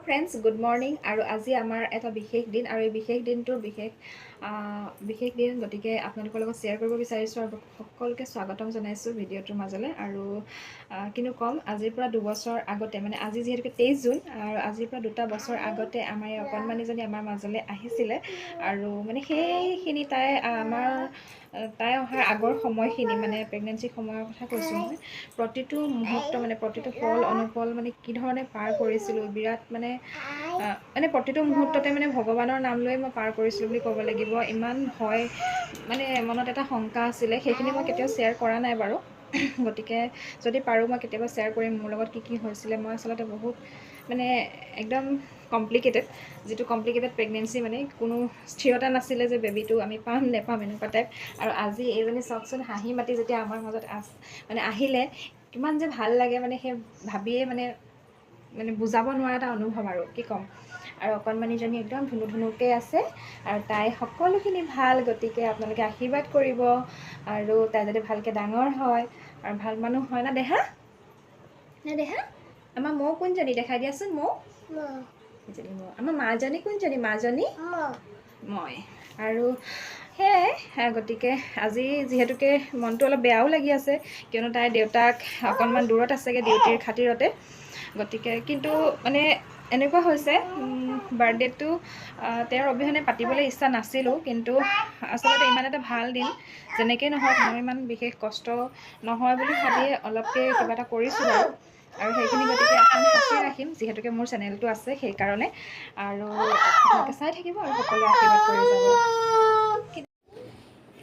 Friends good morning আৰু আজি আমাৰ এটা বিশেষ দিন আৰু এই বিশেষ দিনটোৰ বিশেষ দিন গতিকে আপোনালোকৰ লগত শ্বেয়াৰ কৰিব বিচাৰিছোঁ আৰু সকলোকে স্বাগতম জনাইছোঁ ভিডিঅ'টোৰ মাজলৈ আৰু কিন্তু ক'ম আজিৰ পৰা দুবছৰ আগতে মানে আজি যিহেতুকে 23 জুন আৰু আজিৰ পৰা 2টা বছৰ আগতে আমাৰ এই অকণমানিজনী আমাৰ মাজলৈ আহিছিলে আৰু মানে সেইখিনি তাই অহাৰ আগৰ সময়খিনি মানে প্ৰেগনেঞ্চি সময়ৰ কথা কৈছোঁ মই প্ৰতিটো মুহূৰ্ত মানে প্ৰতিটো পল অনুপল মানে কি ধৰণে পাৰ কৰিছিলোঁ বিৰাট মানে প্ৰতিটো মুহূৰ্ততে মানে ভগৱানৰ নাম লৈ মই পাৰ কৰিছিলোঁ বুলি ক'ব লাগিব ইমান হয় মানে মনত এটা শংকা আছিলে সেইখিনি মই কেতিয়াও শ্বেয়াৰ কৰা নাই বাৰু গতিকে যদি পাৰোঁ মই কেতিয়াবা শ্বেয়াৰ কৰিম মোৰ লগত কি হৈছিলে মই আচলতে বহুত মানে একদম কমপ্লিকেটেড যিটো কমপ্লিকেটেড প্ৰেগনেঞ্চি মানে কোনো স্থিৰতা নাছিলে যে বেবীটো আমি পাম নেপাম এনেকুৱা টাইপ আৰু আজি এইজনী চাওকচোন হাঁহি মাতি যেতিয়া আমাৰ মাজত মানে আহিলে কিমান যে ভাল লাগে মানে সেই ভাবিয়ে মানে বুজাব নোৱাৰা এটা অনুভৱ আৰু কি ক'ম আৰু অকণমানিজনী একদম ধুনুকৈ আছে আৰু তাই সকলোখিনি ভাল গতিকে আপোনালোকে আশীৰ্বাদ কৰিব আৰু তাই যাতে ভালকৈ ডাঙৰ হয় আৰু ভাল মানুহ হয় না দেহা আমাৰ মৌ কোনজনী দেখাই দিয়াচোন মৌ আমাৰ মাজনী কোনজনী মাজনী মই আৰু সেয়াই গতিকে আজি যিহেতুকে মনটো অলপ বেয়াও লাগি আছে কিয়নো তাইৰ দেউতাক অকণমান দূৰত আছেগৈ ডিউটিৰ খাতিৰতে গতিকে কিন্তু মানে এনেকুৱা হৈছে বাৰ্থডেটো তেওঁৰ অবিহনে পাতিবলৈ ইচ্ছা নাছিলোঁ কিন্তু আচলতে ইমান এটা ভাল দিন যেনেকৈ নহওক মই ইমান বিশেষ কষ্ট নহয় বুলি ভাবিয়ে অলপকৈ কিবা এটা কৰিছোঁ আৰু সেইখিনি গতিকে অকণ সাঁচি ৰাখিম যিহেতুকে মোৰ চেনেলটো আছে সেইকাৰণে আৰু আপোনালোকে চাই থাকিব আৰু সকলোৱে আশীৰ্বাদ কৰি যাব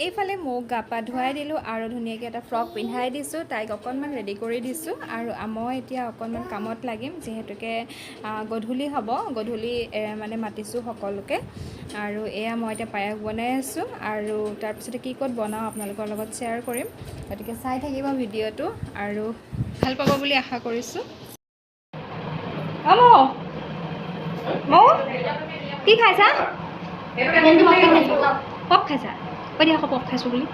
এইফালে মোক গা পা ধুৱাই দিলোঁ আৰু ধুনীয়াকৈ এটা ফ্ৰক পিন্ধাই দিছোঁ তাইক অকণমান ৰেডি কৰি দিছোঁ আৰু মই এতিয়া অকণমান কামত লাগিম যিহেতুকে গধূলি হ'ব গধূলি মানে মাতিছোঁ সকলোকে আৰু এয়া মই এতিয়া পায়স বনাই আছোঁ আৰু তাৰপিছতে কি ক'ত বনাওঁ আপোনালোকৰ লগত শ্বেয়াৰ কৰিম গতিকে চাই থাকিব ভিডিঅ'টো আৰু ভাল পাব বুলি আশা কৰিছোঁ মৌ কি খাইছা পপ খাইছা কৈ দিয়া আকৌ পপ খাইছোঁ বুলি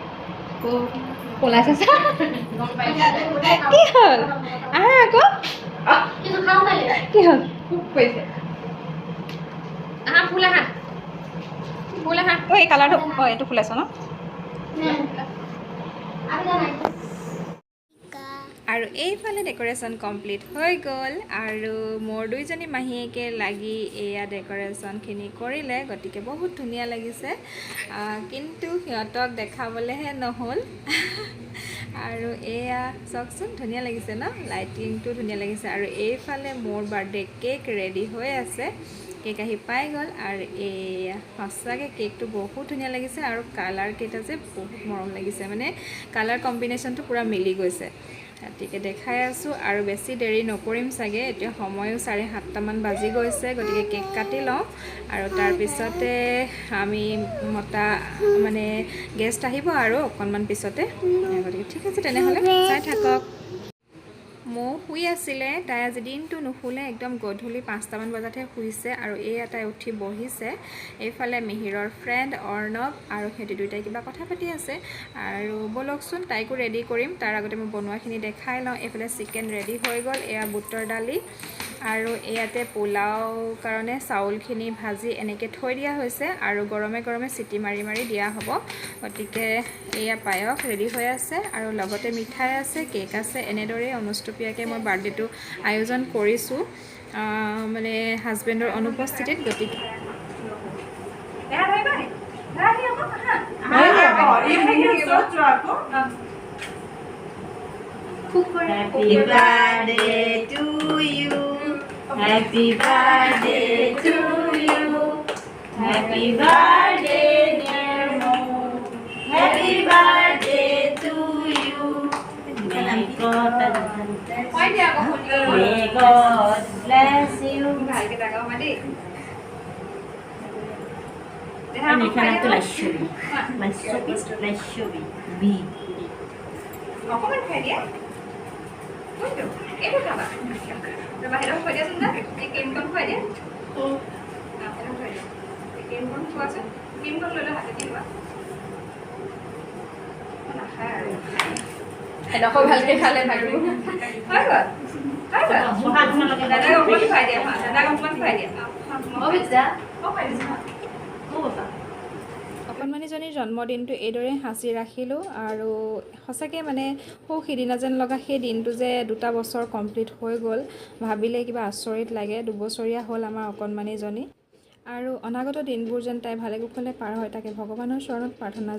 পলাইছা কি হ'ল আকৌ কি হ'ল ফুল আহা এই কালাৰটো এইটো ফুলাইছ ন আৰু এইফালে ডেক'ৰেশ্যন কমপ্লিট হৈ গ'ল আৰু মোৰ দুইজনী মাহীয়েকে লাগি এয়া ডেক'ৰেশ্যনখিনি কৰিলে গতিকে বহুত ধুনীয়া লাগিছে কিন্তু সিহঁতক দেখাবলৈহে নহ'ল আৰু এয়া চাওকচোন ধুনীয়া লাগিছে ন লাইটিংটো ধুনীয়া লাগিছে আৰু এইফালে মোৰ বাৰ্থডে কেক ৰেডি হৈ আছে কেক আহি পাই গ'ল আৰু এয়া সঁচাকৈ কেকটো বহুত ধুনীয়া লাগিছে আৰু কালাৰকেইটা যে বহুত মৰম লাগিছে মানে কালাৰ কম্বিনেশ্যনটো পূৰা মিলি গৈছে গতিকে দেখাই আছোঁ আৰু বেছি দেৰি নকৰিম চাগে এতিয়া সময়ো 7:30মান বাজি গৈছে গতিকে কেক কাটি লওঁ আৰু তাৰপিছতে আমি মতা মানে গেষ্ট আহিব আৰু অকণমান পিছতে গতিকে ঠিক আছে তেনেহ'লে চাই থাকক মৌ শুই আছিলে তাই আজি দিনটো নুশুলে একদম গধূলি 5টামান বজাতহে শুইছে আৰু এয়া তাই উঠি বহিছে এইফালে মিহিৰৰ ফ্ৰেণ্ড অৰ্ণৱ আৰু সিহঁতি দুয়োটাই কিবা কথা পাতি আছে আৰু ব'লকচোন তাইকো ৰেডি কৰিম তাৰ আগতে মই বনোৱাখিনি দেখাই লওঁ এইফালে চিকেন ৰেডি হৈ গ'ল এয়া বুটৰ দালি আৰু ইয়াতে পোলাও কাৰণে চাউলখিনি ভাজি এনেকৈ থৈ দিয়া হৈছে আৰু গৰমে গৰমে চিটি মাৰি মাৰি দিয়া হ'ব গতিকে এয়া পায়স ৰেডি হৈ আছে আৰু লগতে মিঠাই আছে কেক আছে এনেদৰেই অনুষ্টুপীয়াকৈ মই বাৰ্থডেটো আয়োজন কৰিছোঁ মানে হাজবেণ্ডৰ অনুপস্থিতিত গতিকে Happy birthday to you. Happy birthday to you. Happy birthday, dear Mo. Happy birthday to you. May God bless you. Ini kan aku lascivi. Lascivi. B. Apa kan kayak dia? Itu, itu apa? Coba hidup aja sudah, bikin kon aja. Nah, hidup aja. Bikin kon aja. Bikin kon lolo hati dia. Mana hai? Hello, kau balik kalian lagi. Hai, অকণমানিজনীৰ জন্মদিনটো এইদৰে সাঁচি ৰাখিলোঁ আৰু সঁচাকৈ মানে সিদিনা যেন লগা সেই দিনটো যে 2টা বছৰ কমপ্লিট হৈ গ'ল ভাবিলে কিবা আচৰিত লাগে। 2 বছৰীয়া হ'ল আমাৰ অকণমানিজনী আৰু অনাগত দিনবোৰ যেন তাই ভালে কুশলে পাৰ হয় তাকে ভগৱানৰ চৰণত প্ৰাৰ্থনা